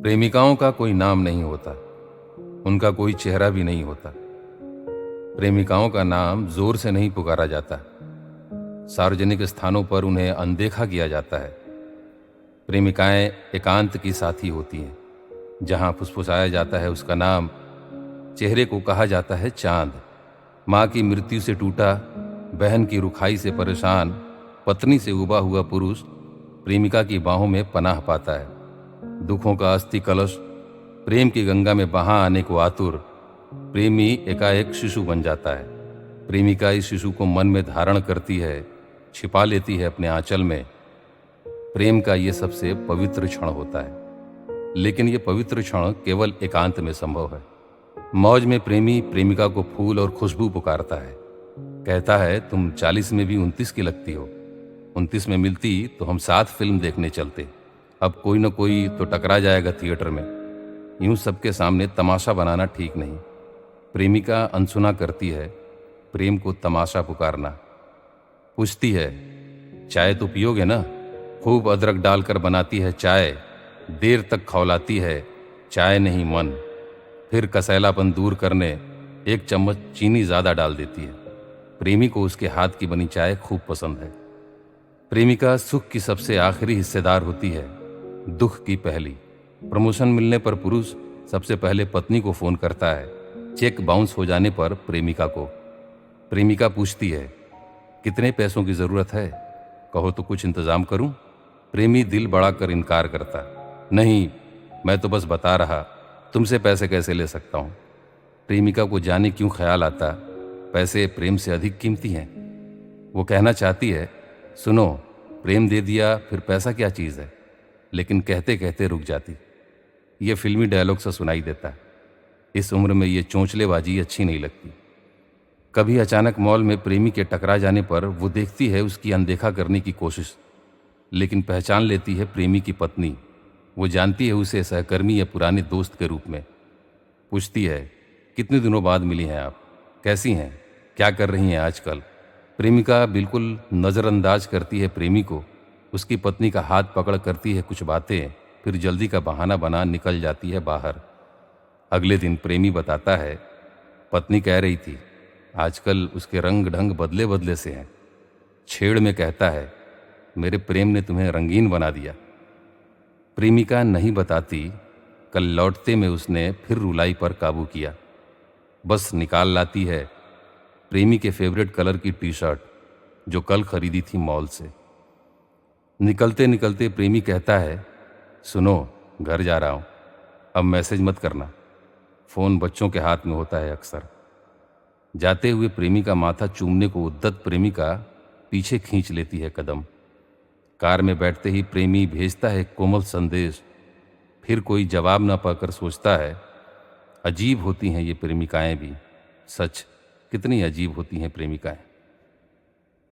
प्रेमिकाओं का कोई नाम नहीं होता, उनका कोई चेहरा भी नहीं होता। प्रेमिकाओं का नाम जोर से नहीं पुकारा जाता, सार्वजनिक स्थानों पर उन्हें अनदेखा किया जाता है। प्रेमिकाएं एकांत की साथी होती हैं, जहां फुसफुसाया जाता है उसका नाम, चेहरे को कहा जाता है चांद। माँ की मृत्यु से टूटा, बहन की रुखाई से परेशान, पत्नी से उबा हुआ पुरुष प्रेमिका की बाहों में पनाह पाता है। दुखों का अस्थि कलश प्रेम की गंगा में बहा आने को आतुर, प्रेमी एकाएक शिशु बन जाता है। प्रेमिका इस शिशु को मन में धारण करती है, छिपा लेती है अपने आंचल में। प्रेम का ये सबसे पवित्र क्षण होता है, लेकिन ये पवित्र क्षण केवल एकांत में संभव है। मौज में प्रेमी प्रेमिका को फूल और खुशबू पुकारता है, कहता है तुम 40 में भी 29 की लगती हो। 29 में मिलती तो हम साथ फिल्म देखने चलते। अब कोई न कोई तो टकरा जाएगा थिएटर में। यूं सबके सामने तमाशा बनाना ठीक नहीं। प्रेमिका अनसुना करती है प्रेम को तमाशा पुकारना। पूछती है चाय तो पियोगे ना? खूब अदरक डालकर बनाती है चाय, देर तक खौलाती है चाय नहीं मन। फिर कसैलापन दूर करने 1 चम्मच चीनी ज्यादा डाल देती है। प्रेमी को उसके हाथ की बनी चाय खूब पसंद है। प्रेमिका सुख की सबसे आखिरी हिस्सेदार होती है, दुख की पहली। प्रमोशन मिलने पर पुरुष सबसे पहले पत्नी को फोन करता है, चेक बाउंस हो जाने पर प्रेमिका को। प्रेमिका पूछती है कितने पैसों की जरूरत है, कहो तो कुछ इंतजाम करूं? प्रेमी दिल बढ़ाकर इनकार करता, नहीं मैं तो बस बता रहा, तुमसे पैसे कैसे ले सकता हूं। प्रेमिका को जाने क्यों ख्याल आता पैसे प्रेम से अधिक कीमती हैं। वो कहना चाहती है सुनो, प्रेम दे दिया फिर पैसा क्या चीज है, लेकिन कहते कहते रुक जाती। ये फिल्मी डायलॉग सा सुनाई देता है। इस उम्र में ये चोंचलेबाजी अच्छी नहीं लगती। कभी अचानक मॉल में प्रेमी के टकरा जाने पर वो देखती है उसकी अनदेखा करने की कोशिश, लेकिन पहचान लेती है प्रेमी की पत्नी। वो जानती है उसे सहकर्मी या पुराने दोस्त के रूप में। पूछती है कितने दिनों बाद मिली हैं आप, कैसी हैं, क्या कर रही हैं आजकल? प्रेमिका बिल्कुल नज़रअंदाज करती है प्रेमी को। उसकी पत्नी का हाथ पकड़ करती है कुछ बातें, फिर जल्दी का बहाना बना निकल जाती है बाहर। अगले दिन प्रेमी बताता है पत्नी कह रही थी आजकल उसके रंग ढंग बदले बदले से हैं। छेड़ में कहता है मेरे प्रेम ने तुम्हें रंगीन बना दिया। प्रेमिका नहीं बताती कल लौटते में उसने फिर रुलाई पर काबू किया। बस निकाल लाती है प्रेमी के फेवरेट कलर की टी शर्ट जो कल खरीदी थी मॉल से। निकलते निकलते प्रेमी कहता है सुनो, घर जा रहा हूं, अब मैसेज मत करना। फोन बच्चों के हाथ में होता है अक्सर। जाते हुए प्रेमी का माथा चूमने को उद्यत प्रेमिका पीछे खींच लेती है कदम। कार में बैठते ही प्रेमी भेजता है कोमल संदेश। फिर कोई जवाब न पाकर सोचता है अजीब होती हैं ये प्रेमिकाएं भी। सच, कितनी अजीब होती हैं प्रेमिकाएं।